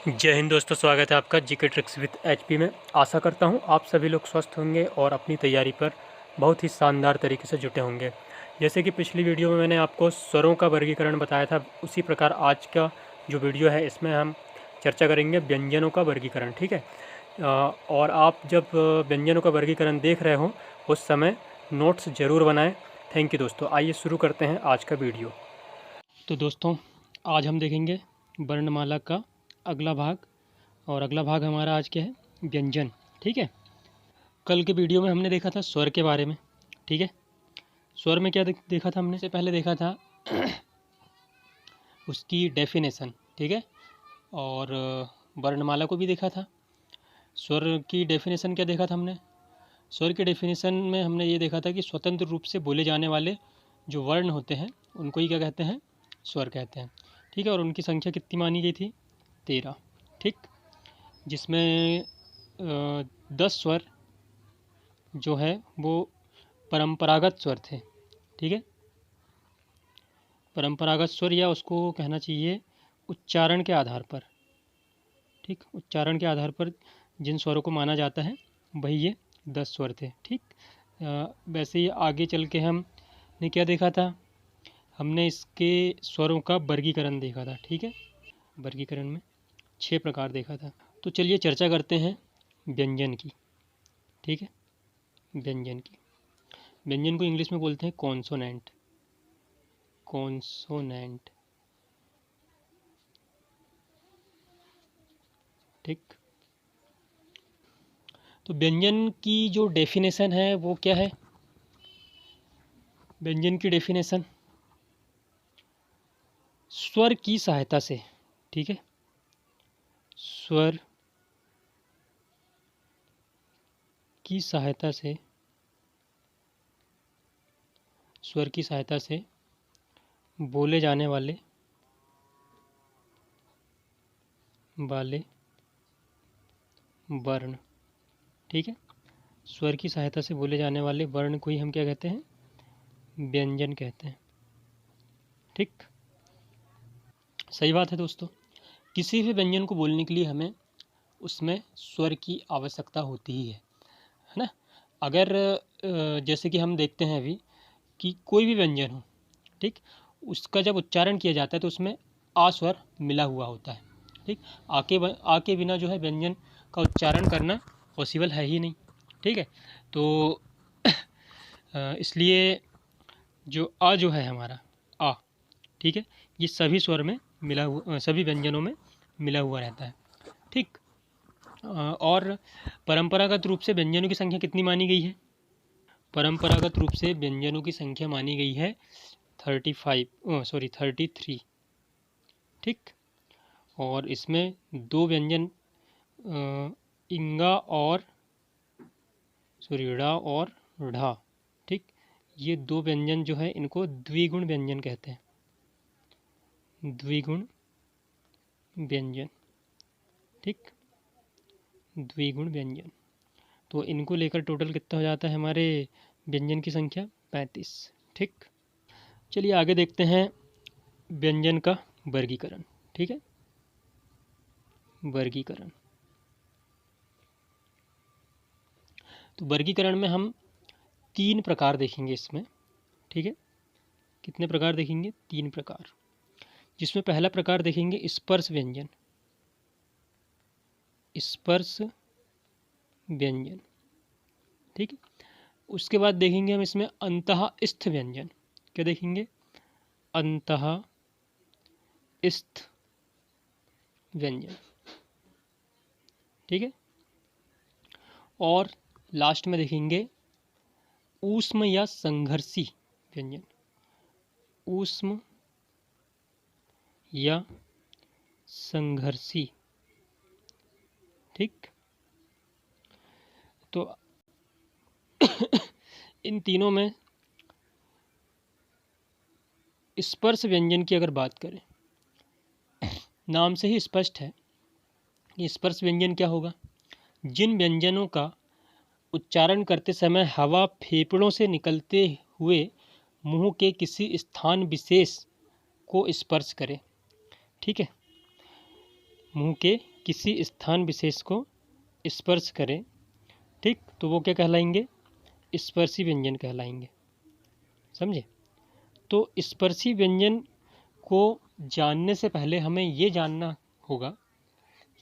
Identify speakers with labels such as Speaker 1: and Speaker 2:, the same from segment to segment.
Speaker 1: जय हिंद दोस्तों, स्वागत है आपका जीके ट्रिक्स विद एचपी में। आशा करता हूं आप सभी लोग स्वस्थ होंगे और अपनी तैयारी पर बहुत ही शानदार तरीके से जुटे होंगे। जैसे कि पिछली वीडियो में मैंने आपको स्वरों का वर्गीकरण बताया था, उसी प्रकार आज का जो वीडियो है इसमें हम चर्चा करेंगे व्यंजनों का वर्गीकरण। ठीक है। और आप जब व्यंजनों का वर्गीकरण देख रहे हो उस समय नोट्स ज़रूर बनाएं। थैंक यू दोस्तों। आइए शुरू करते हैं आज का वीडियो। तो दोस्तों, आज हम देखेंगे वर्णमाला का अगला भाग, और अगला भाग हमारा आज क्या है? व्यंजन। ठीक है। कल के वीडियो में हमने देखा था स्वर के बारे में। ठीक है। स्वर में क्या देखा था हमने? से पहले देखा था उसकी डेफिनेशन। ठीक है। और वर्णमाला को भी देखा था। स्वर की डेफिनेशन क्या देखा था हमने? स्वर की डेफिनेशन में हमने ये देखा था कि स्वतंत्र रूप से बोले जाने वाले जो वर्ण होते हैं उनको ही क्या कहते हैं? स्वर कहते हैं। ठीक है। और उनकी संख्या कितनी मानी गई थी? 13। ठीक। जिसमें 10 स्वर जो है वो परंपरागत स्वर थे। ठीक है। परंपरागत स्वर, या उसको कहना चाहिए उच्चारण के आधार पर। ठीक। उच्चारण के आधार पर जिन स्वरों को माना जाता है वही ये 10 स्वर थे। ठीक। वैसे ही आगे चल के हमने क्या देखा था? हमने इसके स्वरों का वर्गीकरण देखा था। ठीक है। वर्गीकरण में 6 प्रकार देखा था। तो चलिए चर्चा करते हैं व्यंजन की। ठीक है। व्यंजन की। व्यंजन को इंग्लिश में बोलते हैं कॉन्सोनेंट। कॉन्सोनेंट। ठीक। तो व्यंजन की जो डेफिनेशन है वो क्या है? व्यंजन की डेफिनेशन स्वर की सहायता से। ठीक है। स्वर की सहायता से, स्वर की सहायता से बोले जाने वाले वर्ण। ठीक है। स्वर की सहायता से बोले जाने वाले वर्ण को ही हम क्या कहते हैं? व्यंजन कहते हैं। ठीक। सही बात है दोस्तों। किसी भी व्यंजन को बोलने के लिए हमें उसमें स्वर की आवश्यकता होती ही है ना। अगर जैसे कि हम देखते हैं अभी कि कोई भी व्यंजन हो, ठीक, उसका जब उच्चारण किया जाता है तो उसमें आ स्वर मिला हुआ होता है। ठीक। आके बिना जो है व्यंजन का उच्चारण करना पॉसिबल है ही नहीं। ठीक है। तो इसलिए जो आ जो है हमारा आ, ठीक है, ये सभी स्वर में मिला हुआ, सभी व्यंजनों में मिला हुआ रहता है। ठीक। और परंपरागत रूप से व्यंजनों की संख्या कितनी मानी गई है? परंपरागत रूप से व्यंजनों की संख्या मानी गई है 33। ठीक। और इसमें 2 व्यंजन इंगा और ड़ा और ढा। ठीक। ये 2 व्यंजन जो है इनको द्विगुण व्यंजन कहते हैं। द्विगुण व्यंजन। ठीक। द्विगुण व्यंजन। तो इनको लेकर टोटल कितना हो जाता है हमारे व्यंजन की संख्या? 35। ठीक। चलिए आगे देखते हैं व्यंजन का वर्गीकरण। ठीक है। वर्गीकरण। तो वर्गीकरण में हम 3 प्रकार देखेंगे इसमें। ठीक है। कितने प्रकार देखेंगे? 3 प्रकार। जिसमें पहला प्रकार देखेंगे स्पर्श व्यंजन। स्पर्श व्यंजन। ठीक है। उसके बाद देखेंगे हम इसमें अंतःस्थ व्यंजन। क्या देखेंगे? अंतःस्थ व्यंजन। ठीक है। और लास्ट में देखेंगे ऊष्म या संघर्षी व्यंजन। ऊष्म या संघर्षी। ठीक। तो इन तीनों में स्पर्श व्यंजन की अगर बात करें, नाम से ही स्पष्ट है कि स्पर्श व्यंजन क्या होगा? जिन व्यंजनों का उच्चारण करते समय हवा फेफड़ों से निकलते हुए मुंह के किसी स्थान विशेष को स्पर्श करे। ठीक है। मुंह के किसी स्थान विशेष को स्पर्श करें, ठीक, तो वो क्या कहलाएंगे? स्पर्शी व्यंजन कहलाएंगे। समझे? तो स्पर्शी व्यंजन को जानने से पहले हमें ये जानना होगा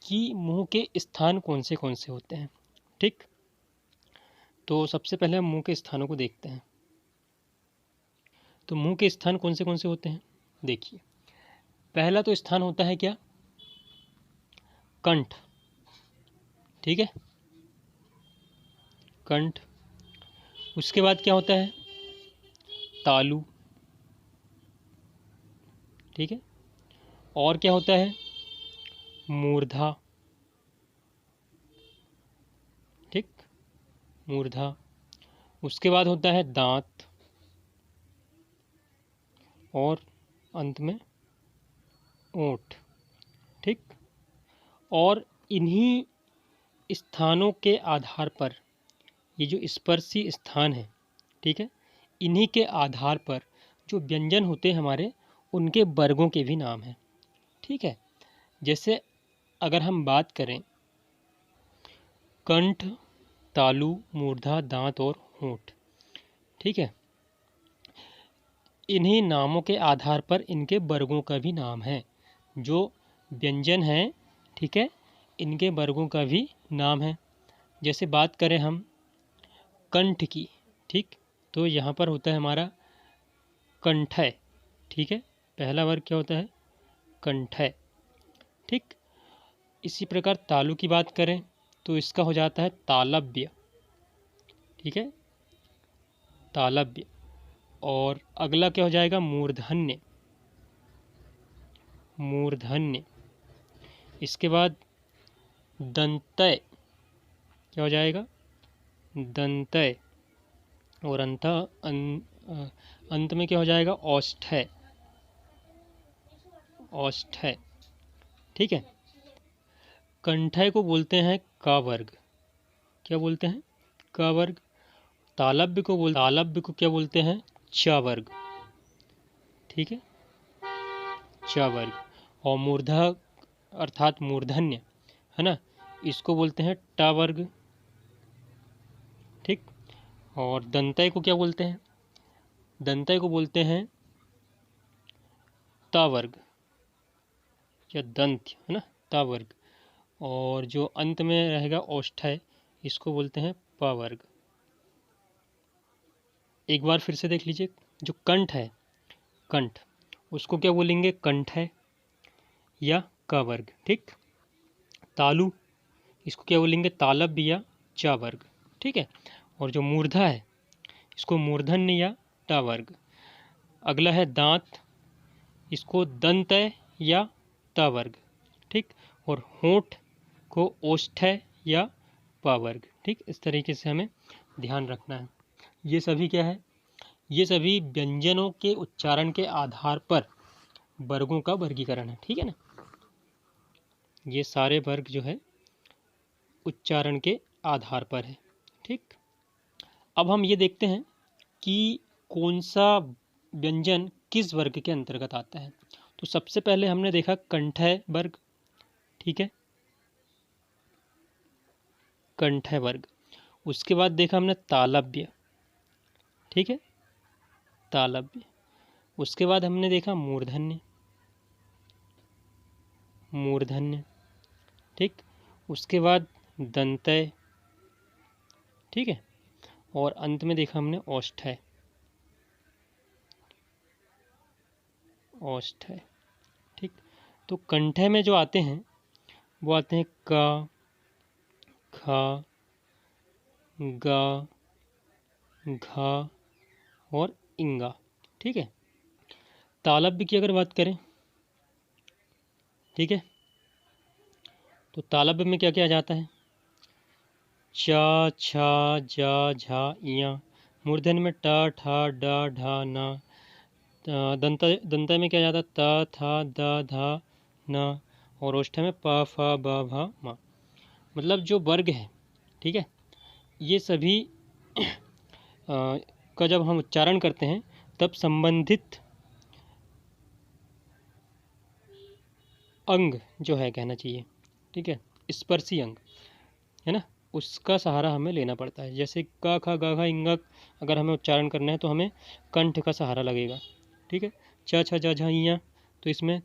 Speaker 1: कि मुंह के स्थान कौन से होते हैं। ठीक, तो सबसे पहले हम मुंह के स्थानों को देखते हैं। तो मुंह के स्थान कौन से होते हैं? देखिए, पहला तो स्थान होता है क्या? कंठ। ठीक है, कंठ। उसके बाद क्या होता है? तालु। ठीक है, और क्या होता है? मूर्धा। ठीक, मूर्धा। उसके बाद होता है दांत, और अंत में ओंठ। ठीक, और इन्हीं स्थानों के आधार पर, ये जो स्पर्शी स्थान है, ठीक है, इन्हीं के आधार पर जो व्यंजन होते हैं हमारे, उनके वर्गों के भी नाम हैं। ठीक है, जैसे अगर हम बात करें कंठ, तालु, मूर्धा, दांत और होंठ, ठीक है, इन्हीं नामों के आधार पर इनके वर्गों का भी नाम है। जो व्यंजन हैं, ठीक है, इनके वर्गों का भी नाम है। जैसे बात करें हम कंठ की, ठीक, तो यहाँ पर होता है हमारा कंठय। ठीक है, पहला वर्ग क्या होता है? कंठय। ठीक, इसी प्रकार तालु की बात करें तो इसका हो जाता है तालव्य। ठीक है, तालव्य। और अगला क्या हो जाएगा? मूर्धन्य। मूर्धन्य। इसके बाद दंतय, क्या हो जाएगा? दंतय। और अंत में क्या हो जाएगा? औष्ठय। औष्ठय। ठीक है, कंठय को बोलते हैं क वर्ग। क्या बोलते हैं? क वर्ग। तालव्य को क्या बोलते हैं? च वर्ग। ठीक है, च वर्ग। और मूर्धा अर्थात मूर्धन्य है ना, इसको बोलते हैं ट वर्ग। ठीक, और दंतय को क्या बोलते हैं? दंतय को बोलते हैं त वर्ग, या दंत्य है ना, त वर्ग। और जो अंत में रहेगा औष्ठय, इसको बोलते हैं प वर्ग। एक बार फिर से देख लीजिए, जो कंठ है, कंठ, उसको क्या बोलेंगे? कंठय या क वर्ग। ठीक, तालु, इसको क्या बोलेंगे? तालव्य या च वर्ग। ठीक है, और जो मूर्धा है, इसको मूर्धन्य या ट वर्ग। अगला है दांत, इसको दंतय या त वर्ग। ठीक, और होंठ को ओष्ठय या प वर्ग। ठीक, इस तरीके से हमें ध्यान रखना है। ये सभी क्या है? ये सभी व्यंजनों के उच्चारण के आधार पर वर्गों का वर्गीकरण है। ठीक है ना, ये सारे वर्ग जो है उच्चारण के आधार पर है। ठीक, अब हम ये देखते हैं कि कौन सा व्यंजन किस वर्ग के अंतर्गत आता है। तो सबसे पहले हमने देखा कंठय वर्ग। ठीक है, कंठय वर्ग। उसके बाद देखा हमने तालव्य। ठीक है, तालव्य। उसके बाद हमने देखा मूर्धन्य। मूर्धन्य। ठीक, उसके बाद दंतय। ठीक है, और अंत में देखा हमने औष्ठय। औष्ठय। ठीक, तो कंठय में जो आते हैं वो आते हैं क, ख, ग, घ और इंगा। ठीक है, तालव्य की अगर बात करें, ठीक है, तो तालव्य में क्या क्या आ जाता है? च, छ, ज, झ, इया। मूर्धन्य में ट, ठ, ड, ढ, न। दंतय में क्या जाता है? त, थ, द, ध, न। और ओष्ठ्य में प, फ, ब, भ, म। मतलब जो वर्ग है, ठीक है, ये सभी का जब हम उच्चारण करते हैं तब संबंधित अंग जो है कहना चाहिए, ठीक है, स्पर्शी अंग है ना, उसका सहारा हमें लेना पड़ता है। जैसे क ख ग घ इंग अगर हमें उच्चारण करना है तो हमें कंठ का सहारा लगेगा। ठीक है, च छ ज झ इयां तो इसमें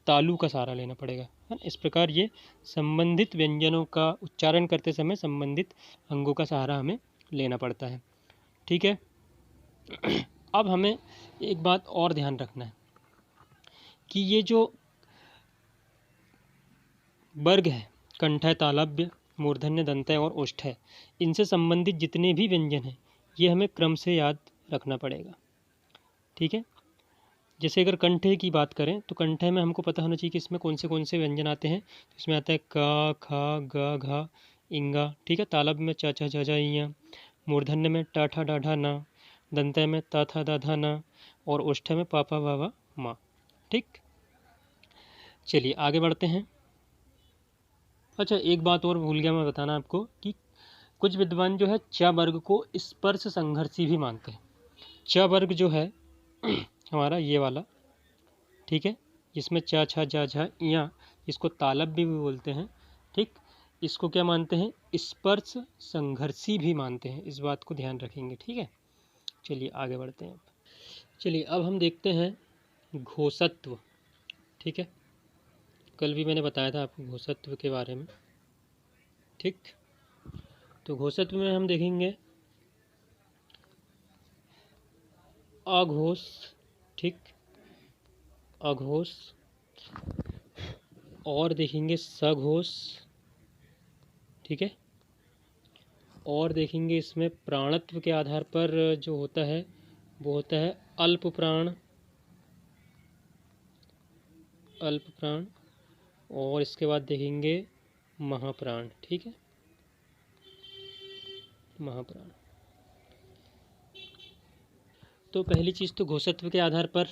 Speaker 1: तालु का सहारा लेना पड़ेगा, है ना। इस प्रकार ये संबंधित व्यंजनों का उच्चारण करते समय संबंधित अंगों का सहारा हमें लेना पड़ता है। ठीक है, अब हमें एक बात और ध्यान रखना है कि ये जो वर्ग है, कंठय, तालव्य, मूर्धन्य, दंतय और ओष्ठ्य, इनसे संबंधित जितने भी व्यंजन हैं ये हमें क्रम से याद रखना पड़ेगा। ठीक है, जैसे अगर कंठे की बात करें तो कंठे में हमको पता होना चाहिए कि इसमें कौन से व्यंजन आते हैं। तो इसमें आता है क ख ग घ इंगा। ठीक है, तालव्य में च छ ज झ इयां, मूर्धन्य में ट ठ ड ढ न, दंतय में त थ द ध न और ओष्ठ्य में प फ व व म। ठीक, चलिए आगे बढ़ते हैं। अच्छा, एक बात और भूल गया मैं बताना आपको कि कुछ विद्वान जो है च वर्ग को स्पर्श संघर्षी भी मानते हैं। च वर्ग जो है हमारा ये वाला, ठीक है, जिसमें च छ ज झ इयां, इसको तालव्य भी बोलते हैं। ठीक, इसको क्या मानते हैं, स्पर्श संघर्षी भी मानते हैं। इस बात को ध्यान रखेंगे। ठीक है, चलिए आगे बढ़ते हैं। चलिए अब हम देखते हैं घोषत्व। ठीक है, कल भी मैंने बताया था आपको घोषत्व के बारे में। ठीक, तो घोषत्व में हम देखेंगे अघोष, ठीक, अघोष, और देखेंगे सघोष। ठीक है, और देखेंगे इसमें प्राणत्व के आधार पर जो होता है वो होता है अल्प प्राण, अल्प प्राण, और इसके बाद देखेंगे महाप्राण। ठीक है, महाप्राण। तो पहली चीज़ तो घोषत्व के आधार पर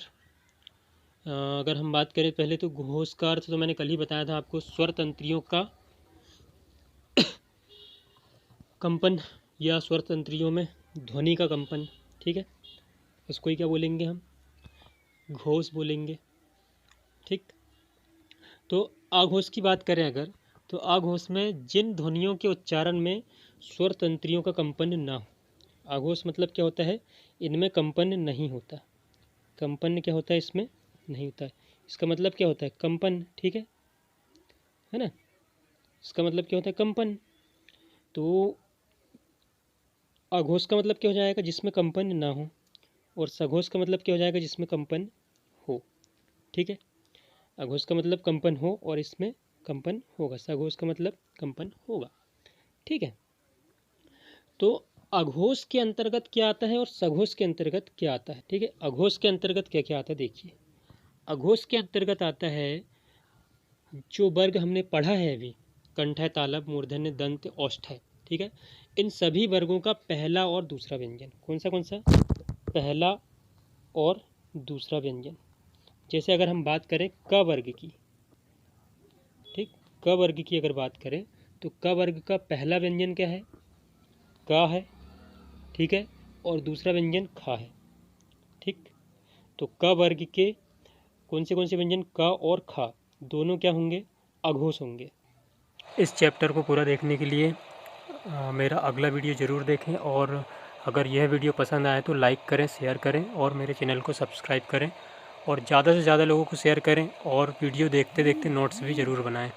Speaker 1: अगर हम बात करें पहले तो घोष का अर्थ तो मैंने कल ही बताया था आपको, स्वर तंत्रियों का कंपन या स्वर तंत्रियों में ध्वनि का कंपन। ठीक है, उसको ही क्या बोलेंगे हम, घोष बोलेंगे। ठीक, तो आघोष की बात करें अगर, तो आघोष में जिन ध्वनियों के उच्चारण में स्वर तंत्रियों का कंपन ना हो, आघोष मतलब क्या होता है, इनमें कंपन नहीं होता। कंपन क्या होता है, इसमें नहीं होता है। इसका मतलब क्या होता है, कंपन। ठीक है ना, इसका मतलब क्या होता है, कंपन। तो अघोष का मतलब क्या हो जाएगा, जिसमें कंपन ना हो, और सघोष का मतलब क्या हो जाएगा, जिसमें कंपन हो। ठीक है, अघोष का मतलब कंपन हो और इसमें कंपन होगा, सघोष का मतलब कंपन होगा। ठीक है, तो अघोष के अंतर्गत क्या आता है और सघोष के अंतर्गत क्या आता है। ठीक है, अघोष के अंतर्गत क्या क्या आता है देखिए। अघोष के अंतर्गत आता है जो वर्ग हमने पढ़ा है अभी, कंठय, तालव्य, मूर्धन्य, दंत, ओष्ठ्य। ठीक है, इन सभी वर्गों का पहला और दूसरा व्यंजन कौन सा, पहला और दूसरा व्यंजन। जैसे अगर हम बात करें क वर्ग की, ठीक, क वर्ग की अगर बात करें तो क वर्ग का पहला व्यंजन क्या है, क है। ठीक है, और दूसरा व्यंजन ख है। ठीक, तो क वर्ग के कौन से व्यंजन, क और ख दोनों क्या होंगे, अघोष होंगे। इस चैप्टर को पूरा देखने के लिए मेरा अगला वीडियो ज़रूर देखें, और अगर यह वीडियो पसंद आए तो लाइक करें, शेयर करें और मेरे चैनल को सब्सक्राइब करें, और ज़्यादा से ज़्यादा लोगों को शेयर करें, और वीडियो देखते देखते नोट्स भी ज़रूर बनाएं।